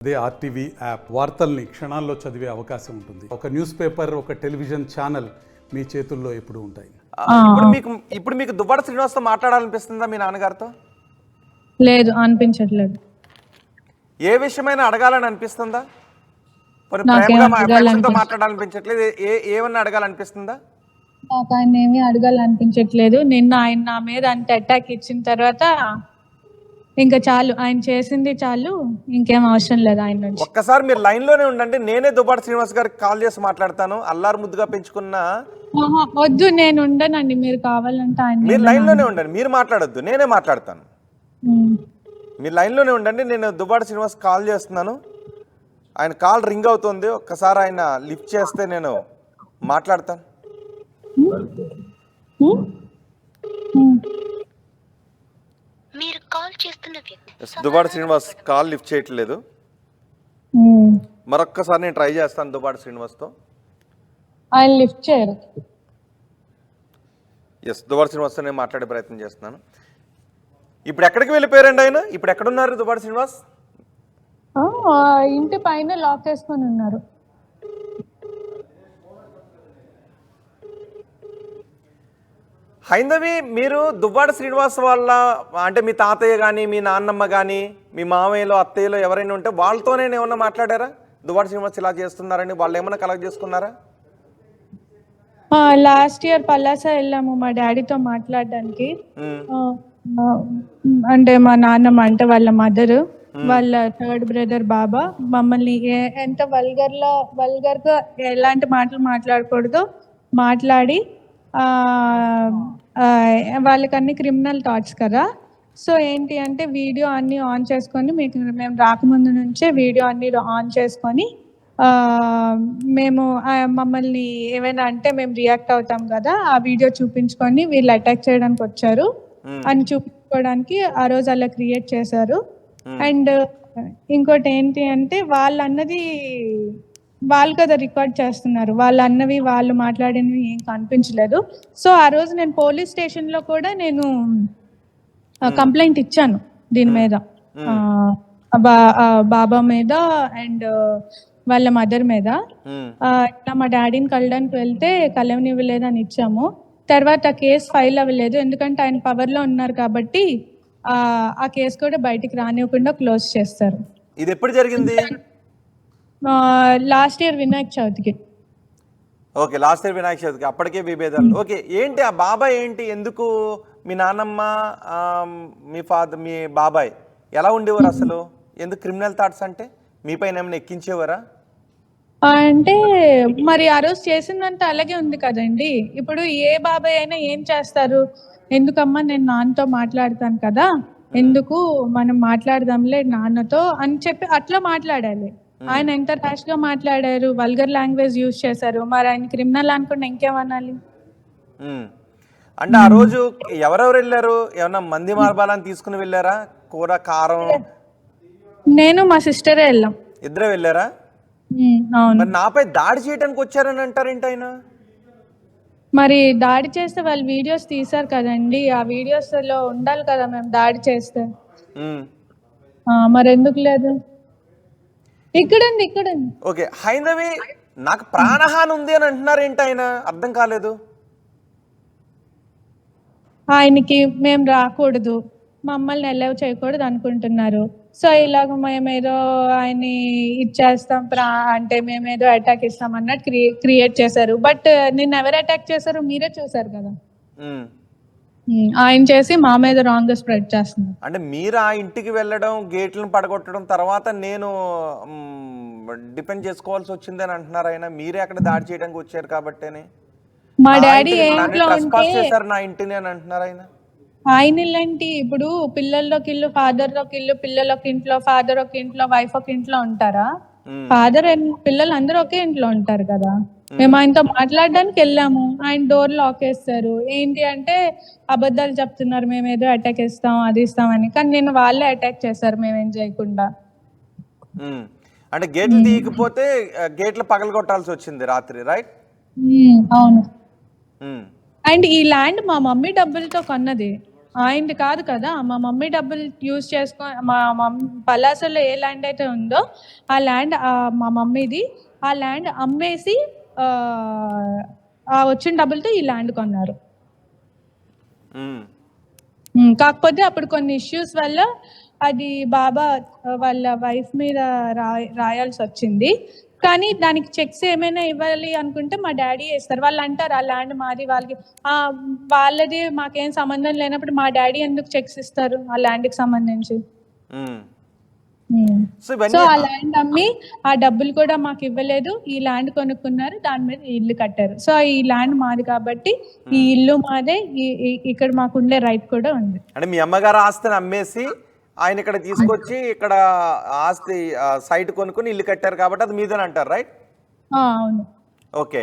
అదే RTV app వార్తల్ని క్షణాల్లో చదివే అవకాశం ఉంటుంది. ఒక న్యూస్ పేపర్, ఒక టెలివిజన్ ఛానల్ మీ చేతుల్లో ఎప్పుడు ఉంటాయి. ఇప్పుడు మీకు దువ్వాడ శ్రీనివాస్తో మాట్లాడాలనిపిస్తుందా మీ నాన్నగారితో? లేదు, అనిపించట్లేదు. ఏ విషయమైనా అడగాలని అనిపిస్తుందా? ప్రేమగా ఫ్రెండ్స్తో మాట్లాడాలనిపించట్లేదు? ఏమన్నా అడగాలనిపిస్తుందా? నాకు ఆయన ఏమీ అడగాలనిపించట్లేదు. నిన్న ఆయన నా మీద అంత అటాక్ ఇచ్చిన తర్వాత ఇంకా చాలు, ఆయన చేసింది చాలు, ఇంకేం అవసరం లేదు ఆయన నుంచి. ఒక్కసారి మీరు లైన్ లోనే ఉండండి, నేనే దువ్వాడ శ్రీనివాస్ గారికి కాల్ చేసి మాట్లాడతాను. అల్లారు ముద్దుగా పెంచుకున్న వద్దు, నేను ఉండనండి, మీరు కావాలంటే ఆయన. మీరు లైన్ లోనే ఉండండి, మీరు మాట్లాడొద్దు, నేనే మాట్లాడతాను. మీరు లైన్ లోనే ఉండండి, నేను దువ్వాడ శ్రీనివాస్ కాల్ చేస్తున్నాను. ఆయన కాల్ రింగ్ అవుతుంది, ఒక్కసారి ఆయన లిఫ్ట్ చేస్తే నేను మాట్లాడతాను. దువ్వాడ శ్రీనివాస్ కాల్ లిఫ్ట్ చేయట్లేదు. మరొక్కసారి నేను ట్రై చేస్తాను దువ్వాడ శ్రీనివాస్తో. ఆయన లిఫ్ట్ చేయరు. ఎస్, దువ్వాడ శ్రీనివాస్తో నేను మాట్లాడే ప్రయత్నం చేస్తున్నాను. ఇప్పుడు ఎక్కడికి వెళ్ళిపోయారండి ఆయన? ఇప్పుడు ఎక్కడున్నారు దువ్వాడ శ్రీనివాస్? ఇంటి పైన లాక్ వేసుకొని ఉన్నారు. హైందవి, మీరు దువ్వాడ శ్రీనివాస్ వాళ్ళ అంటే మీ తాతయ్య కానీ, మీ నాన్నమ్మ కానీ, మీ మామయ్యలో అత్తయ్యలో ఎవరైనా ఉంటే వాళ్ళతోనే ఏమన్నా మాట్లాడారా? దువ్వాడ శ్రీనివాస్ ఇలా చేస్తున్నారని వాళ్ళు ఏమన్నా కలెక్ట్ చేసుకున్నారా? లాస్ట్ ఇయర్ పల్లాస వెళ్ళాము మా డాడీతో మాట్లాడడానికి. అంటే మా నాన్నమ్మ అంటే వాళ్ళ మదర్, వాళ్ళ థర్డ్ బ్రదర్ బాబా మమ్మల్ని ఎంత వల్గర్గా ఎలాంటి మాటలు మాట్లాడకూడదో మాట్లాడి, వాళ్ళకి అన్ని క్రిమినల్ థాట్స్ కదా. సో ఏంటి అంటే వీడియో అన్నీ ఆన్ చేసుకొని, మేము రాకముందు నుంచే వీడియో అన్నీ ఆన్ చేసుకొని, మేము మమ్మల్ని ఏమైనా అంటే మేము రియాక్ట్ అవుతాం కదా, ఆ వీడియో చూపించుకొని వీళ్ళు అటాక్ చేయడానికి వచ్చారు అని చూపించుకోవడానికి ఆ రోజు అలా క్రియేట్ చేశారు. అండ్ ఇంకోటి ఏంటి అంటే వాళ్ళు అన్నది వాళ్ళు కదా రికార్డ్ చేస్తున్నారు, వాళ్ళు అన్నవి వాళ్ళు మాట్లాడినవి ఏం కనిపించలేదు. సో ఆ రోజు నేను పోలీస్ స్టేషన్లో కూడా నేను కంప్లైంట్ ఇచ్చాను దీని మీద, బాబా మీద అండ్ వాళ్ళ మదర్ మీద. ఇట్లా మా డాడీని కలవడానికి వెళ్తే కలవనివ్వలేదని ఇచ్చాము. తర్వాత కేసు ఫైల్ అవ్వలేదు, ఎందుకంటే ఆయన పవర్లో ఉన్నారు కాబట్టి ఆ కేసు కూడా బయటికి రానివ్వకుండా క్లోజ్ చేస్తారు. ఇది ఎప్పుడు జరిగింది? లాస్ట్ ఇయర్ వినాయక చవితికి. ఓకే, లాస్ట్ ఇయర్ వినాయక చవితికి. అప్పటికే విభేదాలు. ఓకే, ఏంటి ఆ బాబాయ్ ఏంటి? ఎందుకు మీ నాన్నమ్మ, మీ బాబాయ్ ఎలా ఉండేవారు అసలు? ఎందుకు క్రిమినల్ థాట్స్? అంటే మీ పైన ఏమైనా ఎక్కించేవారా? అంటే మరి ఆ రోజు చేసిందంటే అలాగే ఉంది కదండి. ఇప్పుడు ఏ బాబాయ్ అయినా ఏం చేస్తారు, ఎందుకమ్మా నేను నాన్నతో మాట్లాడతాను కదా, ఎందుకు మనం మాట్లాడదాంలే నాన్నతో అని చెప్పి అట్లా మాట్లాడాలి. ఆయన ఎంత ర్యాష్ గా మాట్లాడారు, వల్గర్ లాంగ్వేజ్ యూజ్ చేశారు. మరి ఆయన క్రిమినల్ అనుకుంటే ఇంకేమనాలి? అంటే ఆ రోజు ఎవరెవరు వెళ్ళారు? ఏమన్నా మంది మార్బాలని తీసుకుని వెళ్ళారా? కూర, కారం? నేను మా సిస్టరే వెళ్ళాం. ఇద్దరే వెళ్ళారా? అవును. నాపై దాడి చేయడానికి వచ్చారని అంటారేంటి ఆయన? మరి దాడి చేస్తే వాళ్ళు వీడియోస్ తీసారు కదండి, ఆ వీడియోస్ లో ఉండాలి కదా మేము దాడి చేస్తే. మరి ఎందుకు లేదు? ఇక్కడండి. ఓకే, హైందవి, నాకు ప్రాణహాని ఉంది అని అంటున్నారు ఏంటి ఆయన? అర్థం కాలేదు. ఆయనకి మేము రాకూడదు, మమ్మల్ని అలౌ చేయకూడదు అనుకుంటున్నారు. సో ఇలాగ మేమేదో ఆయన్ని ఇచ్చేస్తాం, అంటే మేమేదో అటాక్ ఇస్తాం అన్నట్టు క్రియేట్ చేశారు. బట్ నిన్న ఎవరు అటాక్ చేశారు మీరే చూసారు కదా. ఆయన చేసి మా మీద రాంగ్ స్ప్రెడ్ చేస్తున్నారు. అంటే మీరు ఆ ఇంటికి వెళ్ళడం, గేట్లను పడగొట్టడం, తర్వాత నేను డిపెండ్ చేసుకోవాల్సి వచ్చింది అని అంటున్నారు ఆయన. మీరే అక్కడ దాడి చేయడానికి వచ్చారు కాబట్టేనే మా డాడీ ఏంట్లో చేశారు నా ఇంటిని అని అంటున్నారు ఆయన. ఆయన ఇల్లంటి ఇప్పుడు పిల్లల్లోకి ఇల్లు, ఫాదర్ లోకి ఇల్లు, పిల్లలొక ఇంట్లో, ఫాదర్ ఒక ఇంట్లో, వైఫ్ ఒక ఇంట్లో ఉంటారా? ఫాదర్ పిల్లలు అందరూ ఒకే ఇంట్లో ఉంటారు కదా. మేము ఆయనతో మాట్లాడడానికి వెళ్ళాము, ఆయన డోర్ లాక్ వేస్తారు. ఏంటి అంటే అబద్ధాలు చెప్తున్నారు, మేమేదో అటాక్ ఇస్తాం అది ఇస్తామని. కానీ నేను వాళ్ళే అటాక్ చేశారు మేమేం చేయకుండా. అంటే గేట్లు తీయకపోతే గేట్లు పగలగొట్టాల్సి వచ్చింది రాత్రి, రైట్? అవును. అండ్ ఈ ల్యాండ్ మా మమ్మీ డబ్బులతో కొన్నది. ఆయనది కాదు కదా, మా మమ్మీ డబ్బులు యూజ్ చేసుకో, మా పలాసలో ఏ ల్యాండ్ అయితే ఉందో ఆ ల్యాండ్ మా మమ్మీది. ఆ ల్యాండ్ అమ్మేసి ఆ వచ్చిన డబ్బులతో ఈ ల్యాండ్ కొన్నారు. ఉమ్. కాకపోతే అప్పుడు కొన్ని ఇష్యూస్ వల్ల అది బాబా వాళ్ళ వైఫ్ మీద రాయాల్సి వచ్చింది. కానీ దానికి చెక్స్ ఏమైనా ఇవ్వాలి అనుకుంటే మా డాడీ వేస్తారు. వాళ్ళు అంటారు ఆ ల్యాండ్ మాది, వాళ్ళది మాకేం సంబంధం లేనప్పుడు మా డాడీ ఎందుకు చెక్స్ ఇస్తారు ఆ ల్యాండ్కి సంబంధించి. సో ఆ ల్యాండ్ అమ్మి ఆ డబ్బులు కూడా మాకు ఇవ్వలేదు, ఈ ల్యాండ్ కొనుక్కున్నారు, దాని మీద ఇల్లు కట్టారు. సో ఈ ల్యాండ్ మాది కాబట్టి ఈ ఇల్లు మాదే, ఇక్కడ మాకు ఉండే రైట్ కూడా ఉంది. అంటే మీ అమ్మగారు ఆస్తిని అమ్మేసి ఆయన ఇక్కడ తీసుకొచ్చి ఇక్కడ ఆస్తి సైట్ కొనుక్కుని ఇల్లు కట్టారు కాబట్టి అది మీదని అంటారు, రైట్? అవును. ఓకే.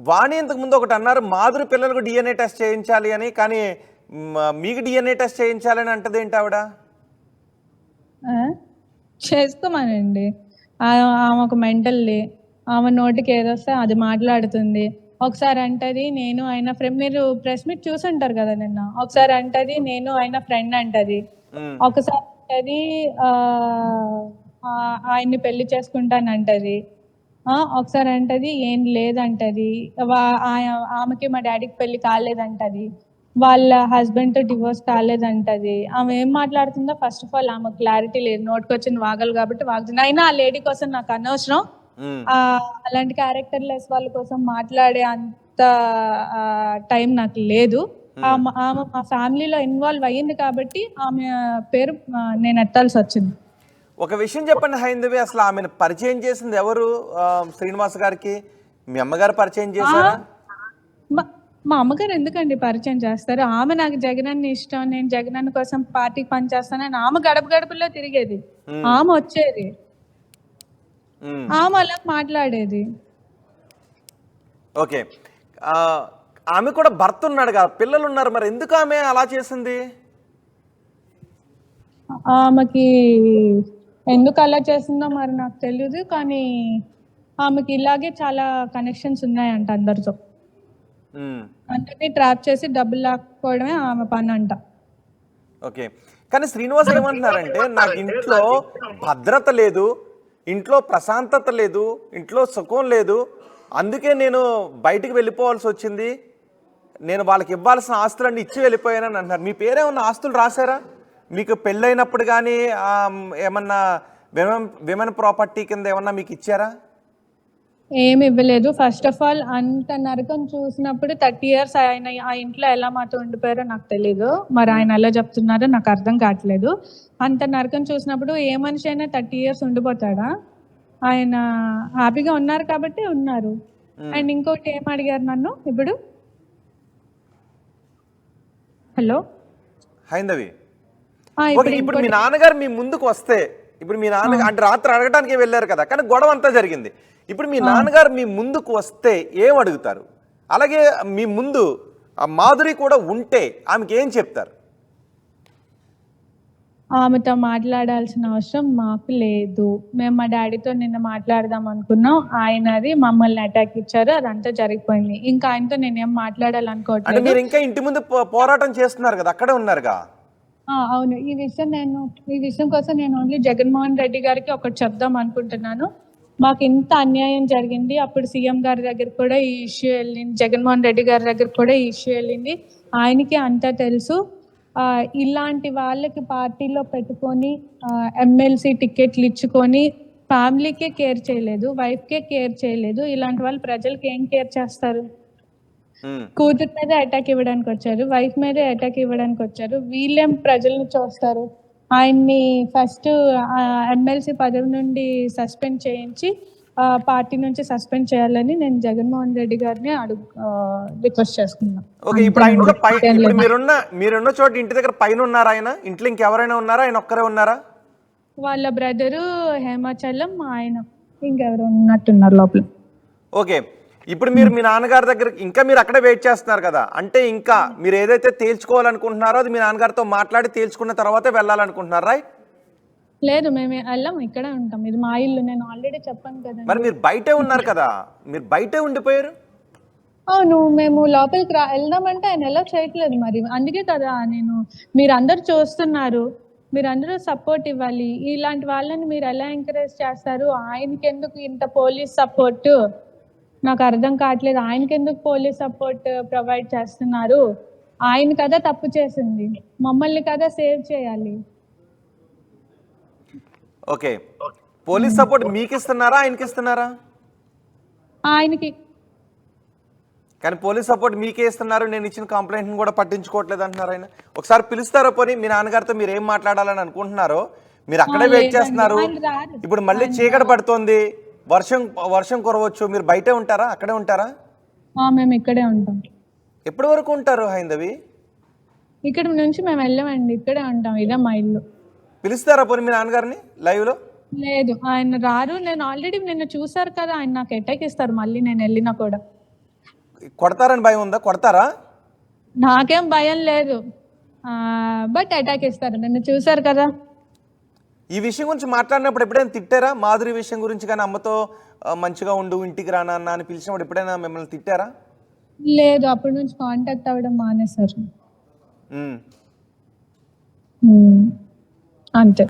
వాణి ఇంతకు ముందు ఒకటి అన్నారు, మాధురి పిల్లలకు డిఎన్ఏ టెస్ట్ చేయించాలి అని, కానీ మీకు డిఎన్ఏ టెస్ట్ చేయించాలని అంటది ఏంటి ఆవిడ? చేసుకోమనండి. ఆమె ఒక మెంటల్లీ, ఆమె నోటికి ఏదొస్తే అది మాట్లాడుతుంది. ఒకసారి అంటది నేను ఆయన ఫ్రెండ్, మీరు ప్రెస్ మీట్ చూసుంటారు కదా నిన్న, ఒకసారి అంటది నేను ఆయన ఫ్రెండ్ అంటది, ఒకసారి అంటది ఆయన్ని పెళ్లి చేసుకుంటానంటది, ఒకసారి అంటది ఏం లేదంటది, ఆమెకి మా డాడీకి పెళ్లి కాలేదంటది, వాళ్ళ హస్బెండ్ తో డివోర్స్ కాలేదంటది. ఆమె ఏం మాట్లాడుతుందో ఫస్ట్ ఆఫ్ ఆల్ ఆమె క్లారిటీ లేదు, నోటికొచ్చిన వాగలు కాబట్టి వాగుతుంది. అయినా ఆ లేడీ కోసం నాకు అనవసరం, అలాంటి క్యారెక్టర్ లెస్ వాళ్ళ కోసం మాట్లాడే అంత టైం నాకు లేదు. ఆమె మా ఫ్యామిలీలో ఇన్వాల్వ్ అయ్యింది కాబట్టి ఆమె పేరు నేను ఎత్తాల్సి వచ్చింది. ఒక విషయం చెప్పండి హైందవి, అసలు ఆమెను పరిచయం చేసింది ఎవరు? శ్రీనివాస్ గారికి మీ అమ్మగారు పరిచయం చేశారా? మా అమ్మగారు ఎందుకండి పరిచయం చేస్తారు? ఆమె నాకు జగనన్న ఇష్టం, నేను జగనన్న కోసం పార్టీకి పనిచేస్తానని ఆమె గడప గడపలో తిరిగేది, ఆమె వచ్చేది, ఆమె అలా మాట్లాడేది. ఓకే. ఆమె కూడా భర్త ఉన్నాడు కదా, పిల్లలు ఉన్నారు, మరి ఎందుకు ఆమె అలా చేసింది? ఆమెకి ఎందుకు అలా చేసిందో మరి నాకు తెలియదు, కానీ ఆమెకి ఇలాగే చాలా కనెక్షన్స్ ఉన్నాయంట అందరితో. అందరినీ ట్రాప్ చేసి డబ్బులు లాక్కోవడమే ఆమె పని అంట. ఓకే. కానీ శ్రీనివాస్ ఏమంటున్నారంటే, నాకు ఇంట్లో భద్రత లేదు, ఇంట్లో ప్రశాంతత లేదు, ఇంట్లో సుఖం లేదు, అందుకే నేను బయటికి వెళ్ళిపోవాల్సి వచ్చింది, నేను వాళ్ళకి ఇవ్వాల్సిన ఆస్తులన్నీ ఇచ్చి వెళ్ళిపోయానని అంటున్నారు. మీ పేరేమన్నా ఆస్తులు రాశారా? మీకు పెళ్ళైనప్పుడు కానీ ఏమన్నా విమెన్ ప్రాపర్టీ కింద ఏమన్నా మీకు ఇచ్చారా? ఏమి ఇవ్వలేదు. ఫస్ట్ ఆఫ్ ఆల్ అంత నరకం చూసినప్పుడు 30 years ఆయన ఆ ఇంట్లో ఎలా మాతో ఉండిపోయారో నాకు తెలీదు, మరి ఆయన ఎలా చెప్తున్నారో నాకు అర్థం కావట్లేదు. అంత నరకం చూసినప్పుడు ఏ మనిషి అయినా 30 years ఉండిపోతాడా? ఆయన హ్యాపీగా ఉన్నారు కాబట్టి ఉన్నారు. అండ్ ఇంకోటి ఏం అడిగారు నన్ను ఇప్పుడు? హలో హైందవి, ఇప్పుడు మీ నాన్నగారు మీ ముందుకు వస్తే, ఇప్పుడు మీ నాన్న అంటే రాత్రి అడగడానికి వెళ్ళారు కదా, కానీ గొడవ అంతా జరిగింది, ఇప్పుడు మీ నాన్నగారు మీ ముందుకు వస్తే ఏం అడుగుతారు? అలాగే మీ ముందు మాధురి కూడా ఉంటే ఆమెకి ఏం చెప్తారు? ఆమెతో మాట్లాడాల్సిన అవసరం మాకు లేదు, మేము మా డాడీతో నిన్న మాట్లాడదాం అనుకున్నాం, ఆయనది మమ్మల్ని అటాక్ ఇచ్చారు, అదంతా జరిగిపోయింది, ఇంకా ఆయనతో నేనేం మాట్లాడాలనుకోవట్లేదు. మీరు ఇంకా ఇంటి ముందు పోరాటం చేస్తున్నారు కదా, అక్కడే ఉన్నారుగా? అవును. ఈ విషయం కోసం నేను ఓన్లీ జగన్మోహన్ రెడ్డి గారికి ఒకటి చెప్దాం అనుకుంటున్నాను. మాకు ఇంత అన్యాయం జరిగింది, అప్పుడు సీఎం గారి దగ్గర కూడా ఈ ఇష్యూ వెళ్ళింది, జగన్మోహన్ రెడ్డి గారి దగ్గర కూడా ఈ ఇష్యూ వెళ్ళింది, ఆయనకి అంతా తెలుసు. ఇలాంటి వాళ్ళకి పార్టీలో పెట్టుకొని ఎమ్మెల్సీ టికెట్లు ఇచ్చుకొని ఫ్యామిలీకే కేర్ చేయలేదు, వైఫ్కే కేర్ చేయలేదు, ఇలాంటి వాళ్ళు ప్రజలకి ఏం కేర్ చేస్తారు? కూతురు మీద అటాక్ ఇవ్వడానికి వచ్చారు, వైఫ్ మీద అటాక్ ఇవ్వడానికి వచ్చారు, వీళ్ళేం ప్రజల్ని చూస్తారు? ఆయన్ని ఫస్ట్ ఎమ్మెల్సీ పదవి నుండి సస్పెండ్ చేయించి పార్టీ నుంచి సస్పెండ్ చేయాలని నేను జగన్మోహన్ రెడ్డి గారిని రిక్వెస్ట్ చేసుకున్నాను. ఓకే. ఇప్పుడు మీరున్న చోట ఇంటి దగ్గర పైన ఉన్నారా ఆయన? ఇంట్లో ఇంకెవరైనా ఉన్నారా? ఆయన ఒక్కరే ఉన్నారా? వాళ్ళ బ్రదరు హేమాచలం, ఆయన ఇంకెవరు ఉన్నట్టున్నారు లోపల. ఓకే. ఇప్పుడు మీరు మీ నాన్నగారి దగ్గర ఇంకా మీరు అక్కడే వెయిట్ చేస్తున్నారు కదా, అంటే ఇంకా మీరు ఏదైతే తేల్చుకోవాలనుకుంటున్నారో అది మీ నాన్నగారితో మాట్లాడి తేల్చుకున్న తర్వాతే వెళ్ళాలనుకుంటున్నారు, రైట్? లేదు, మేము వెళ్ళాం, ఇక్కడే ఉంటాం, ఇది మా ఇల్లు, నేను ఆల్రెడీ చెప్పాను కదా. మరి మీరు బయటే ఉన్నారు కదా, మీరు బయటే ఉండిపోయారు. అవును, మేము లోపలికి వెళ్దామంటే ఆయన ఎలా చేయట్లేదు మరి. అందుకే కదా నేను, మీరందరూ చూస్తున్నారు, మీరందరూ సపోర్ట్ ఇవ్వాలి. ఇలాంటి వాళ్ళని మీరు ఎలా ఎంకరేజ్ చేస్తారు? ఆయనకెందుకు ఇంత పోలీస్ సపోర్ట్? నాకు అర్థం కావట్లేదు. ఆయనకెందుకు పోలీస్ సపోర్ట్ ప్రొవైడ్ చేస్తున్నారు? ఆయన కదా తప్పు చేసింది, మమ్మల్ని కదా సేవ్ చేయాలి. ఓకే, పోలీస్ సపోర్ట్ మీకు ఇస్తున్నారా, ఆయనకి ఇస్తున్నారా? ఆయనకి. కానీ పోలీస్ సపోర్ట్ మీకే ఇస్తున్నారు, నేను ఇచ్చిన కంప్లైంట్ని కూడా పట్టించుకోవట్లేదు అంటున్నారు ఆయన. ఒకసారి పిలుస్తారో పోనీ మీ నాన్నగారితో మీరు ఏం మాట్లాడాలని అనుకుంటున్నారో, మీరు అక్కడే వెయిట్ లేదండి, చేస్తున్నారు. ఆయన రారు. ఇప్పుడు మళ్ళీ చీకటి పడుతోంది, వర్షం కురవచ్చు, మీరు బయటే ఉంటారా, అక్కడే ఉంటారా? మేము ఇక్కడే ఉంటాం. ఎప్పటి వరకు ఉంటారు హైందవి? ఇక్కడ నుంచి మేము వెళ్ళామండి, ఇక్కడే ఉంటాం, ఇదే మా ఇల్లు. పిలుస్తారా పోనీ మీ నాన్నగారిని లైవ్లో? లేదు, ఆయన రారు. నేను ఆల్రెడీ నిన్న చూసారు కదా, ఆయన నాకు అటాక్ ఇస్తారు మళ్ళీ నేను వెళ్ళినా కూడా. కొడతారని భయం ఉందా? కొడతారా? నాకేం భయం లేదు, బట్ అటాక్ ఇస్తారు. నిన్న చూసారు కదా. ఈ విషయం గురించి మాట్లాడినప్పుడు ఎప్పుడైనా తిట్టారా? మాధురి విషయం గురించి కానీ అమ్మతో మంచిగా ఉండు, ఇంటికి రానా అన్న అని పిలిచినప్పుడు ఎప్పుడైనా మిమ్మల్ని తిట్టారా? లేదు, అప్పటి నుంచి కాంటాక్ట్ అవ్వడం మానేశారు. అంతే.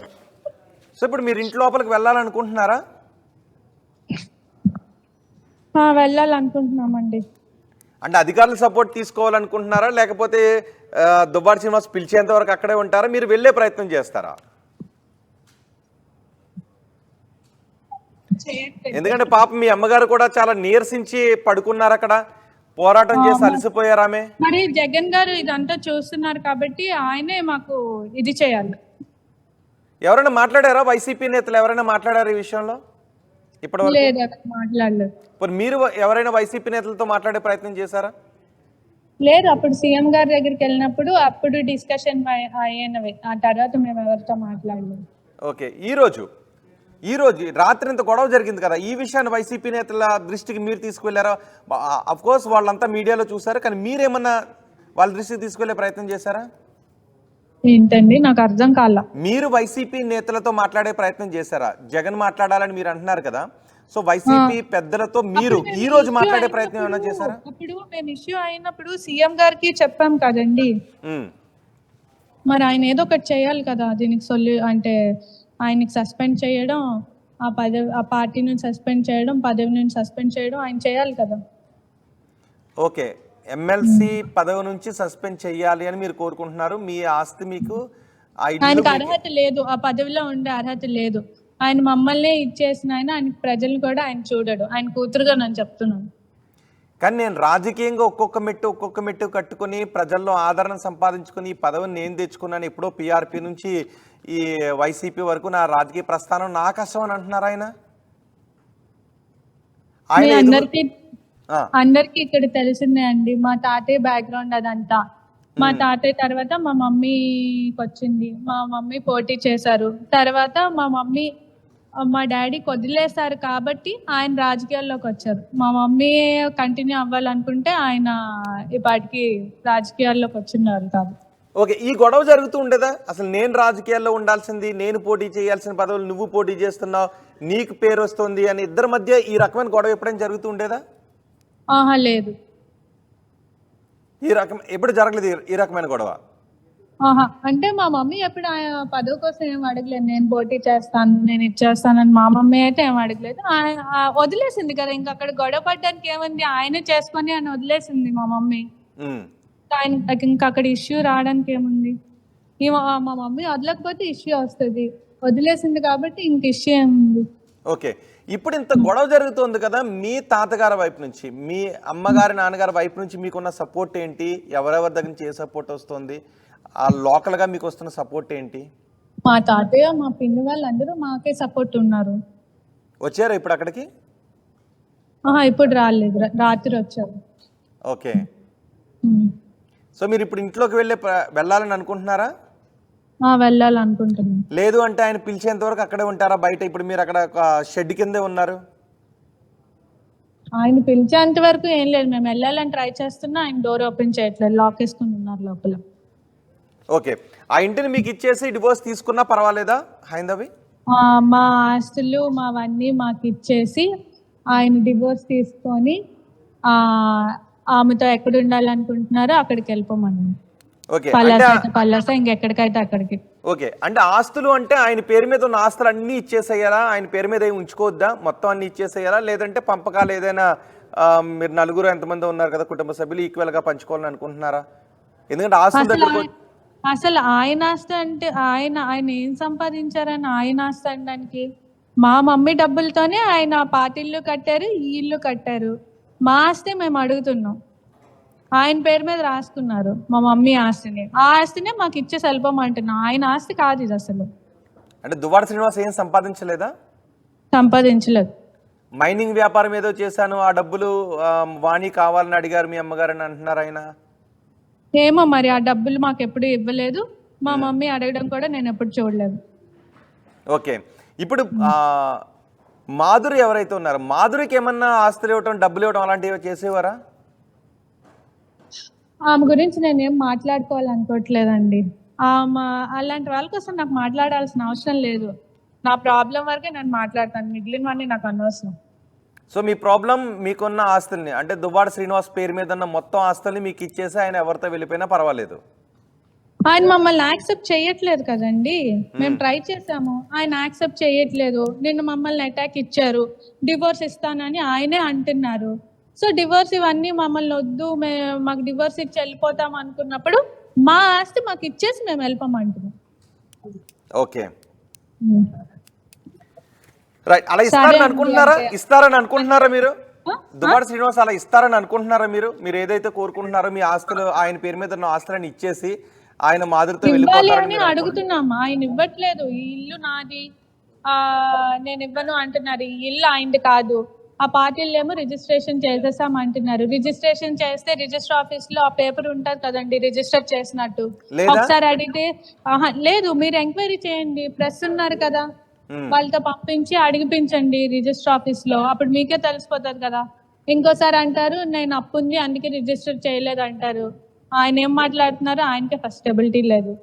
సో ఇప్పుడు మీరు ఇంటి లోపలికి వెళ్ళాలనుకుంటున్నారా? వెళ్ళాలనుకుంటున్నామండి. అంటే అధికారుల సపోర్ట్ తీసుకోవాలనుకుంటున్నారా, లేకపోతే దుబ్బాడి శ్రీనివాస్ పిలిచేంత వరకు అక్కడే ఉంటారా, మీరు వెళ్ళే ప్రయత్నం చేస్తారా? ఎందుకంటే పాపం మీ అమ్మగారు కూడా చాలా నీరసించి పడుకున్నారు అక్కడ, పోరాటం చేసి అలసిపోయారు ఆమె. మరి జగన్ గారు ఇదంతా చూస్తున్నారు కాబట్టి ఆయనే మాకు ఇది చేయాలి. ఎవరైనా మాట్లాడారా? వైసీపీ నేతలు ఎవరైనా మాట్లాడారు ఈ విషయంలో ఇప్పటివరకు? లేదు, మాట్లాడలేదు. మరి మీరు ఎవరైనా వైసీపీ నేతలతో మాట్లాడే ప్రయత్నం చేశారా? లేదు, అప్పుడు సీఎం గారి దగ్గరికి వెళ్ళినప్పుడు అప్పుడు డిస్కషన్ అయినవి, ఆ తర్వాత మేము ఎవరితో మాట్లాడలేదు. ఓకే, ఈ రోజు రాత్రి ఇంత గొడవ జరిగింది కదా, ఈ విషయాన్ని వైసీపీ నేతల దృష్టికి మీరు తీసుకువెళ్ళారా? అఫ్ కోర్స్ వాళ్ళంతా మీడియాలో చూసారు, కానీ మీరేమన్నా వాళ్ళ దృష్టికి తీసుకువెళ్ళే ప్రయత్నం చేశారా? ఏంటండి, నాకు అర్థం కాల. మీరు వైసీపీ నేతలతో మాట్లాడే ప్రయత్నం చేశారా? జగన్ మాట్లాడాలని మీరు అంటున్నారు కదా, సో వైసీపీ పెద్దలతో మీరు ఈ రోజు మాట్లాడే ప్రయత్నం ఏమైనా చేశారా? అప్పుడు మేము ఇష్యూ అయినప్పుడు సీఎం గారికి చెప్పాం కదండి, మరి ఆయన ఏదో ఒకటి చేయాలి కదా దీనికి అంటే ఆయనకి సస్పెండ్ చేయడం, ఆ పార్టీ నుంచి సస్పెండ్ చేయడం, పదవి నుంచి సస్పెండ్ చేయడం ఆయన చేయాలి కదా. ఓకే, ఎమ్మెల్సీ పదవి నుంచి సస్పెండ్ చేయాలి అని మీరు కోరుకుంటున్నారు. మీ ఆస్తి మీకు, ఆయనకు అర్హత లేదు, ఆ పదవిలో ఉండే అర్హత లేదు. ఆయన మమ్మల్ని ఇచ్చేసిన ఆయనకి ప్రజలు కూడా ఆయన చూడడు. ఆయన కూతురుగా నేను చెప్తున్నాను. కానీ నేను రాజకీయంగా ఒక్కొక్క మెట్టు కట్టుకుని ప్రజల్లో ఆదరణ సంపాదించుకుని ఈ పదవిని నేను తెచ్చుకున్నాను, ఎప్పుడో పీఆర్పీ నుంచి ఈ వైసీపీ వరకు నా రాజకీయ ప్రస్థానం నా కష్టం అని అంటున్నారు ఆయన. అందరికి ఇక్కడ తెలిసిందే అండి, మా తాతయ్య బ్యాక్గ్రౌండ్ అదంతా. మా తాతయ్య తర్వాత మా మమ్మీకి వచ్చింది, మా మమ్మీ పోటీ చేశారు, తర్వాత మా డాడీకి వదిలేశారు కాబట్టి ఆయన రాజకీయాల్లోకి వచ్చారు. మా మమ్మీ కంటిన్యూ అవ్వాలనుకుంటే ఆయన ఈ పాటికి రాజకీయాల్లోకి వచ్చినారు కాబట్టి. ఓకే, ఈ గొడవ జరుగుతూ ఉండేదా? అసలు నేను రాజకీయాల్లో ఉండాల్సింది, నేను పోటీ చేయాల్సిన పదవులు నువ్వు పోటీ చేస్తున్నావు, నీకు పేరు వస్తుంది అని ఇద్దరి మధ్య ఈ రకమైన గొడవ ఎప్పుడైనా జరుగుతూ ఉండేదా? లేదు, ఎప్పుడు జరగలేదు ఈ రకమైన గొడవ. అంటే మా మమ్మీ ఎప్పుడు పదవి కోసం ఏం అడగలేదు, నేను పోటీ చేస్తాను, నేను ఇచ్చేస్తానని మా మమ్మీ అయితే ఏం అడగలేదు. వదిలేసింది కదా, ఇంకా అక్కడ గొడవ పడ్డానికి ఏముంది, ఆయనే చేసుకొని అని వదిలేసింది మా మమ్మీ. ఆయన ఇంకా అక్కడ ఇష్యూ రావడానికి ఏముంది, మా మమ్మీ వదలకపోతే ఇష్యూ వస్తుంది, వదిలేసింది కాబట్టి ఇంక ఇష్యూ ఏముంది. ఓకే, ఇప్పుడు ఇంత గొడవ జరుగుతుంది కదా, మీ తాతగారి వైపు నుంచి, మీ అమ్మగారి నాన్నగారి వైపు నుంచి మీకున్న సపోర్ట్ ఏంటి? ఎవరెవరి దగ్గర నుంచి ఏ సపోర్ట్ వస్తుంది? ఆ లోకల్గా మీకు వస్తున్న సపోర్ట్ ఏంటి? మా తాతయ్య, మా పిన్ని వాళ్ళందరూ మాకే సపోర్ట్ ఉన్నారు. వచ్చారా ఇప్పుడు అక్కడికి? ఇప్పుడు రాలేదు, రాత్రి వచ్చారు. ఓకే, సో మీరు ఇప్పుడు ఇంట్లోకి వెళ్ళాలని అనుకుంటున్నారా? వెళ్ళాలనుకుంటున్నాను. లేదు అంటే ఆయన పిలిచేంత వరకు అక్కడే ఉంటారా బయట? ఇప్పుడు మీరు అక్కడ షెడ్ కిందే ఉన్నారు. ఆయన పిలిచేంత వరకు ఏం లేదు, మేము వెళ్ళాలని ట్రై చేస్తున్నా, ఆయన డోర్ ఓపెన్ చేయట్లేదు, లాక్ వేసుకుని ఉన్నారు లోపల. ఓకే, ఆ ఇంటిని మీకు ఇచ్చేసి డివోర్స్ తీసుకున్నా పర్వాలేదా హైందవి? మా ఆస్తులు మావన్నీ మాకు ఇచ్చేసి ఆయన డివోర్స్ తీసుకొని ఆమెతో ఎక్కడ ఉండాలనుకుంటున్నారో అక్కడికి వెళ్ళిపోమని. ఓకే పలాస అంటే అయితే పలాస, ఇంకెక్కడికైతే అక్కడికి. ఓకే అంటే ఆస్తులు అంటే ఆయన పేరు మీద ఉన్న ఆస్తులు అన్నీ ఇచ్చేసేయాలా? ఆయన పేరు మీద ఏమి ఉంచుకోవద్దా? మొత్తం అన్ని ఇచ్చేసేయాలా? లేదంటే పంపకాలు ఏదైనా మీరు నలుగురు ఎంతమంది ఉన్నారు కదా కుటుంబ సభ్యులు ఈక్వల్గా పంచుకోవాలని అనుకుంటున్నారా? ఎందుకంటే ఆస్తుల దగ్గర అసలు ఆయన ఆస్తి అంటే ఆయన ఆయన ఏం సంపాదించారని ఆయన ఆస్తి అనడానికి? మా మమ్మీ డబ్బులతోనే ఆయన పాతిళ్ళు కట్టారు, ఈ ఇల్లు కట్టారు. మా ఆస్తి మేము అడుగుతున్నాం. ఆయన పేరు మీద రాసుకున్నారు మా మమ్మీ ఆస్తిని. ఆ ఆస్తినే మాకు ఇచ్చేసి వెళ్ళిపోమంటున్నాం. ఆయన ఆస్తి కాదు ఇది అసలు. అంటే దువ్వాడ శ్రీనివాస్ ఏం సంపాదించలేదా? సంపాదించలేదు. మైనింగ్ వ్యాపారం ఏదో చేశాను, ఆ డబ్బులు వాణి కావాలని అడిగారు మీ అమ్మగారని అంటున్నారు ఆయన. ఏమో మరి ఆ డబ్బులు మాకు ఎప్పుడు ఇవ్వలేదు. మా మమ్మీ అడగడం కూడా నేను ఎప్పుడు చూడలేదు. ఓకే ఇప్పుడు మాధురి ఎవరైతే ఉన్నారో మాధురికి ఏమన్నా ఆస్తులు ఇవ్వటం, డబ్బులు ఇవ్వటం అలాంటివి చేసేవారా? ఆమె గురించి నేనేం మాట్లాడుకోవాలనుకోవట్లేదండి. ఆమె అలాంటి వాళ్ళ కోసం నాకు మాట్లాడాల్సిన అవసరం లేదు. నా ప్రాబ్లం వరకే నేను మాట్లాడతాను, మిగిలినవన్నీ నాకు అనవసరం. సో మీ ప్రాబ్లం మీకున్న ఆస్తుల్ని అంటే దువ్వాడ శ్రీనివాస్ పేరు మీద ఉన్న మొత్తం ఆస్తుల్ని మీకు ఇచ్చేసి ఆయన ఎవరితో వెళ్ళిపోయినా పర్వాలేదు. ఆయన మమ్మల్ని యాక్సెప్ట్ చేయట్లేదు కదండి. మేము ట్రై చేసాము, ఆయన యాక్సెప్ట్ చేయట్లేదు. నిన్న మమ్మల్ని అటాక్ ఇచ్చారు, డివోర్స్ ఇస్తానని ఆయనే అంటున్నారు. సో డివోర్స్ ఇవన్నీ మమ్మల్ని వద్దు, మాకు డివోర్స్ ఇచ్చి వెళ్ళిపోతాం అనుకున్నప్పుడు మా ఆస్తి మాకు ఇచ్చేసి మేము వెళ్ళిపోమంటున్నాం. Okay right. అలా ఇస్తారని అనుకుంటున్నారా? ఇస్తారని అనుకుంటున్నారా మీరు? దువ్వాడ శ్రీనివాస్ అలా ఇస్తారని అనుకుంటున్నారా మీరు? మీరు ఏదైతే కోరుకుంటున్నారో మీ ఆస్తులు ఆయన పేరు మీద ఉన్న ఆస్తులను ఇచ్చేసి ఆయన మాదిరితో వెళ్ళిపోతారని అడుగుతున్నాము. ఆయన ఇవ్వట్లేదు. ఈ ఇల్లు నాది, నేను ఇవ్వను అంటున్నారు. ఈ ఇల్లు ఆయనది కాదు. ఆ పార్టీలు ఏమో రిజిస్ట్రేషన్ చేసేసాం అంటున్నారు. రిజిస్ట్రేషన్ చేస్తే రిజిస్టర్ ఆఫీస్ లో ఆ పేపర్ ఉంటది కదండి, రిజిస్టర్ చేసినట్టు. ఒకసారి అడిగితే లేదు, మీరు ఎంక్వైరీ చేయండి, ప్రెస్ ఉన్నారు కదా, వాళ్ళతో పంపించి అడిగిపించండి రిజిస్టర్ ఆఫీస్ లో, అప్పుడు మీకే తెలిసిపోతుంది కదా. ఇంకోసారి అంటారు నేను అప్పుంది అందుకే రిజిస్టర్ చేయలేదు అంటారు. ఆయన ఏం మాట్లాడుతున్నారు? ఆయనకే ఫస్ట్ స్టెబిలిటీ లేదు.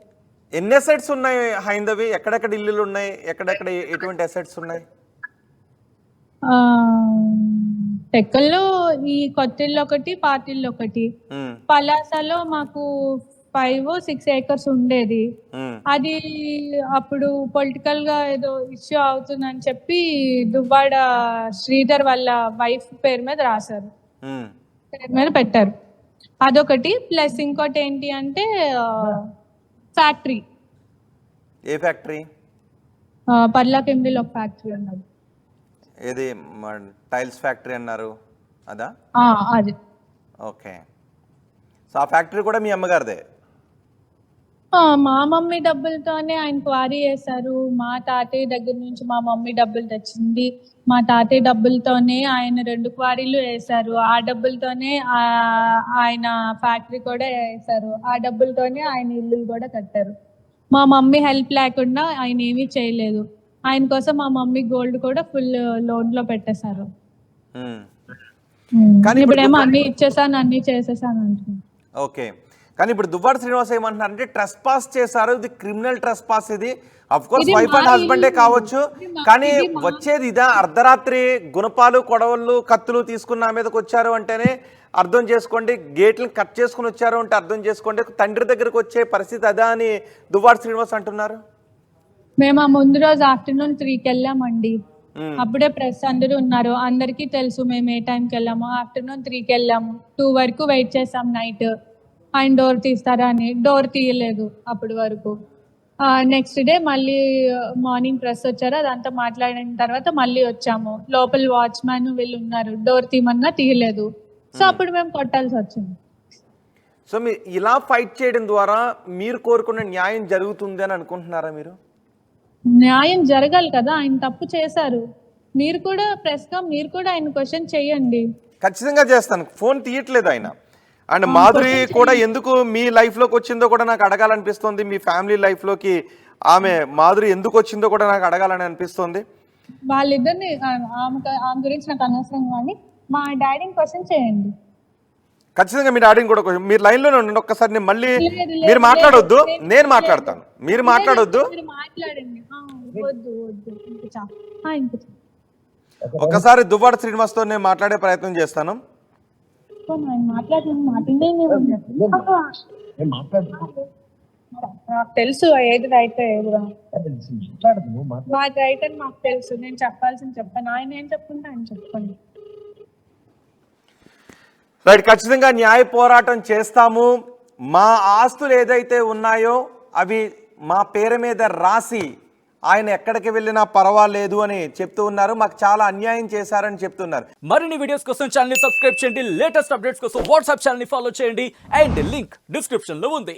ఎన్ని అసెట్స్ ఉన్నాయి హైందవి? ఎక్కడెక్కడ ఇల్లులు ఉన్నాయి? ఎక్కడెక్కడ ఎటువంటి అసెట్స్ ఉన్నాయి? టెక్కల్లో ఈ కొత్తిల్లు ఒకటి, పాతిల్లు ఒకటి. పలాసలో మాకు 5-6 acres ఉండేది. అది అప్పుడు పొలిటికల్ గా ఏదో ఇష్యూ అవుతుందని చెప్పి దువ్వాడ శ్రీధర్ వాళ్ళ వైఫ్ పేరు మీద రాశారు, పేరు మీద పెట్టారు. అదొకటి. ప్లస్ ఇంకోటి ఏంటి అంటే ఫ్యాక్టరీ. ఏ ఫ్యాక్టరీ? పర్లాకెండిలో ఒక ఫ్యాక్టరీ ఉన్నది. ఏది టైల్స్ ఫ్యాక్టరీ అన్నారు అదా? అది. ఓకే. సో ఆ ఫ్యాక్టరీ కూడా మీ అమ్మగారిదే? మా మమ్మీ డబ్బులతోనే ఆయన క్వారీ చేశారు. మా తాతయ్య దగ్గర నుంచి మా మమ్మీ డబ్బులు తెచ్చింది. మా తాతయ్య డబ్బులతోనే ఆయన 2 క్వారీలు వేశారు. ఆ డబ్బులతోనే ఆయన ఫ్యాక్టరీ కూడా వేశారు. ఆ డబ్బులతోనే ఆయన ఇల్లు కూడా కట్టారు. మా మమ్మీ హెల్ప్ లేకుండా ఆయన ఏమీ చేయలేదు. ఆయన కోసం మా మమ్మీ గోల్డ్ కూడా ఫుల్ లోన్ లో పెట్టేశారు. ఇప్పుడేమో అన్ని ఇచ్చేసాను, అన్ని చేసేసాను అంటున్నాను. ఓకే. కానీ ఇప్పుడు దువ్వాడ శ్రీనివాస్ ఏమంటున్నారు అంటే ట్రెస్ పాస్ చేశారు, ఇది క్రిమినల్ ట్రెస్ పాస్. ఇది అఫ్ కోర్స్ వైఫ్ అండ్ హస్బెండే కావచ్చు, కానీ వచ్చేది ఇదా? అర్ధరాత్రి గుణపాలు, కొడవళ్ళు, కత్తులు తీసుకున్న మీదకి వచ్చారు అంటేనే అర్థం చేసుకోండి. గేట్లను కట్ చేసుకుని వచ్చారు అంటే అర్థం చేసుకోండి. తండ్రి దగ్గరకు వచ్చే పరిస్థితి అదా అని దువ్వాడ శ్రీనివాస్ అంటున్నారు. మేము ఆ ముందు రోజు ఆఫ్టర్నూన్ 3కి వెళ్ళామండి. అప్పుడే ప్రెస్ అందరూ ఉన్నారు, అందరికీ తెలుసు మేము ఏ టైంకి వెళ్ళాము. ఆఫ్టర్నూన్ 3కి వెళ్ళాము. 2 వరకు వెయిట్ చేసాం నైట్. ఆయన డోర్ తీస్తారా అని. డోర్ తీయలేదు అప్పటి వరకు. నెక్స్ట్ డే మళ్ళీ మార్నింగ్ ప్రెస్ వచ్చారు, అదంతా మాట్లాడిన తర్వాత మళ్ళీ వచ్చాము. లోపల వాచ్మ్యాన్ వీళ్ళు ఉన్నారు, డోర్ తీయమన్నా తీయలేదు. సో అప్పుడు మేము కొట్టాల్సి వచ్చింది. సో మీరు ఇలా ఫైట్ చేయడం ద్వారా మీరు కోరుకున్న న్యాయం జరుగుతుంది అని అనుకుంటున్నారా? మీరు న్యాయం జరగాలి కదా, ఆయన తప్పు చేశారు. మీరు కూడా ప్రెస్ గా మీరు కూడా ఆయన క్వశ్చన్ చేయండి. ఖచ్చితంగా చేస్తాను. ఫోన్ తీయట్లేదు ఆయన. అండ్ మాధురి కూడా ఎందుకు మీ లైఫ్లోకి వచ్చిందో కూడా నాకు అడగాలనిపిస్తుంది. మీ ఫ్యామిలీ లైఫ్లోకి ఆమె మాధురి ఎందుకు వచ్చిందో కూడా నాకు అడగాలని అనిపిస్తుంది. వాళ్ళిద్దరిని ఆమె గురించి నాకు అనవసరం, కానీ మా డాడీని క్వశ్చన్ చేయండి. ఖచ్చితంగా మీ డాడీని కూడా క్వశ్చన్. మీరు లైన్లోనే ఉండండి ఒక్కసారి. నేను మళ్ళీ మీరు మాట్లాడొద్దు, నేను మాట్లాడతాను. మీరు మాట్లాడొద్దు, మాట్లాడండి. ఒక్కసారి దువ్వాడ శ్రీనివాస్తో నేను మాట్లాడే ప్రయత్నం చేస్తాను. చెప్పాను ఆయన మాట్లాడిన మాటిందే నాకు తెలుసు ఏది రైట్ ఏది మాది రైట్ అని మాకు తెలుసు. నేను చెప్పాల్సింది చెప్పాను. ఆయన ఏం చెప్పుకుంటే ఆయన చెప్పండి. రైట్, ఖచ్చితంగా న్యాయ పోరాటం చేస్తాము. మా ఆస్తులు ఏదైతే ఉన్నాయో అవి మా పేరు మీద రాసి ఆయన ఎక్కడికి వెళ్ళినా పర్వాలేదు అని చెప్తూ ఉన్నారు. మాకు చాలా అన్యాయం చేశారని చెప్తున్నారు. మరిన్ని వీడియోస్ కోసం ఛానల్ ని సబ్స్క్రైబ్ చేయండి. లేటెస్ట్ అప్డేట్స్ కోసం వాట్సాప్ ఛానల్ ని ఫాలో చేయండి. అండ్ లింక్ డిస్క్రిప్షన్ లో ఉంది.